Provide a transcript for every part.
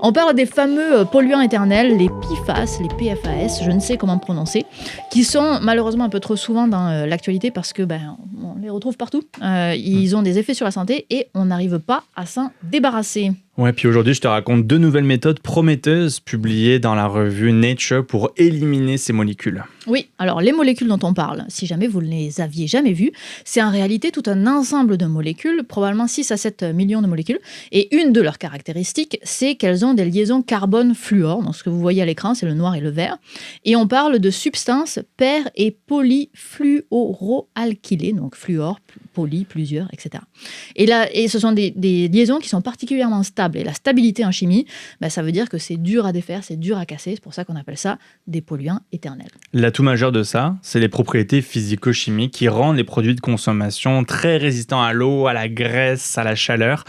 On parle des fameux polluants éternels, les PFAS, les PFAS, je ne sais comment prononcer, qui sont malheureusement un peu trop souvent dans l'actualité parce que on les retrouve partout. Ils ont des effets sur la santé et on n'arrive pas à s'en débarrasser. Ouais, puis aujourd'hui, je te raconte 2 nouvelles méthodes prometteuses publiées dans la revue Nature pour éliminer ces molécules. Oui, alors les molécules dont on parle, si jamais vous ne les aviez jamais vues, c'est en réalité tout un ensemble de molécules, probablement 6 à 7 millions de molécules, et une de leurs caractéristiques, c'est qu'elles ont des liaisons carbone-fluor, donc ce que vous voyez à l'écran, c'est le noir et le vert, et on parle de substances per- et polyfluoroalkylées, donc fluor, poly, plusieurs, etc. Et ce sont des liaisons qui sont particulièrement stables, et la stabilité en chimie, ça veut dire que c'est dur à défaire, c'est dur à casser, c'est pour ça qu'on appelle ça des polluants éternels. L'atout majeur de ça, c'est les propriétés physico-chimiques qui rendent les produits de consommation très résistants à l'eau, à la graisse, à la chaleur.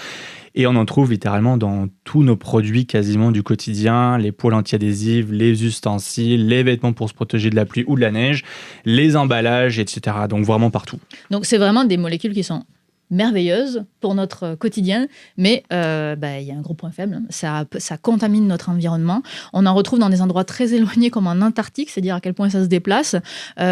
Et on en trouve littéralement dans tous nos produits quasiment du quotidien, les poêles anti-adhésives, les ustensiles, les vêtements pour se protéger de la pluie ou de la neige, les emballages, etc. Donc vraiment partout. Donc c'est vraiment des molécules qui sont merveilleuses pour notre quotidien, mais il y a un gros point faible, ça contamine notre environnement. On en retrouve dans des endroits très éloignés comme en Antarctique, c'est dire à quel point ça se déplace,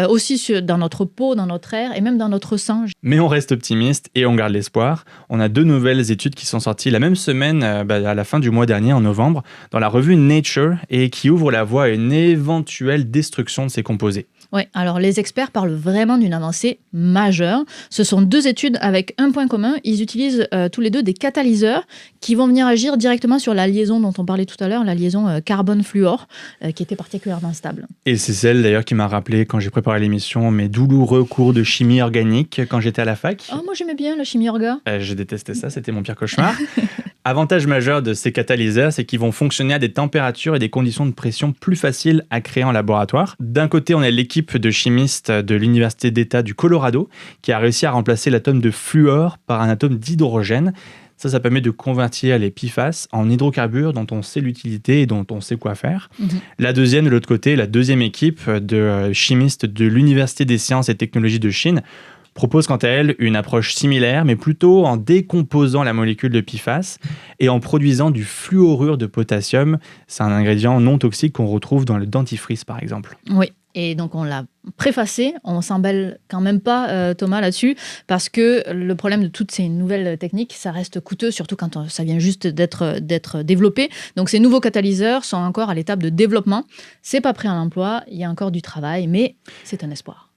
aussi dans notre peau, dans notre air et même dans notre sang. Mais on reste optimiste et on garde l'espoir. On a 2 nouvelles études qui sont sorties la même semaine, à la fin du mois dernier, en novembre, dans la revue Nature, et qui ouvrent la voie à une éventuelle destruction de ces composés. Oui, alors les experts parlent vraiment d'une avancée majeure. Ce sont 2 études avec un point commun. Ils utilisent tous les 2 des catalyseurs qui vont venir agir directement sur la liaison dont on parlait tout à l'heure, la liaison carbone-fluor, qui était particulièrement stable. Et c'est celle d'ailleurs qui m'a rappelé, quand j'ai préparé l'émission, mes douloureux cours de chimie organique quand j'étais à la fac. Oh, moi j'aimais bien la chimie orga. Je détestais ça, c'était mon pire cauchemar. Avantage majeur de ces catalyseurs, c'est qu'ils vont fonctionner à des températures et des conditions de pression plus faciles à créer en laboratoire. D'un côté, on a l'équipe de chimistes de l'Université d'État du Colorado qui a réussi à remplacer l'atome de fluor par un atome d'hydrogène. Ça permet de convertir les PFAS en hydrocarbures dont on sait l'utilité et dont on sait quoi faire. La deuxième, de l'autre côté, la deuxième équipe de chimistes de l'Université des sciences et technologies de Chine propose quant à elle une approche similaire, mais plutôt en décomposant la molécule de PFAS et en produisant du fluorure de potassium. C'est un ingrédient non toxique qu'on retrouve dans le dentifrice, par exemple. Oui, et donc on l'a préfacé, on s'embelle quand même pas, Thomas, là-dessus, parce que le problème de toutes ces nouvelles techniques, ça reste coûteux, surtout quand ça vient juste d'être développé. Donc ces nouveaux catalyseurs sont encore à l'étape de développement. C'est pas prêt à l'emploi, il y a encore du travail, mais c'est un espoir.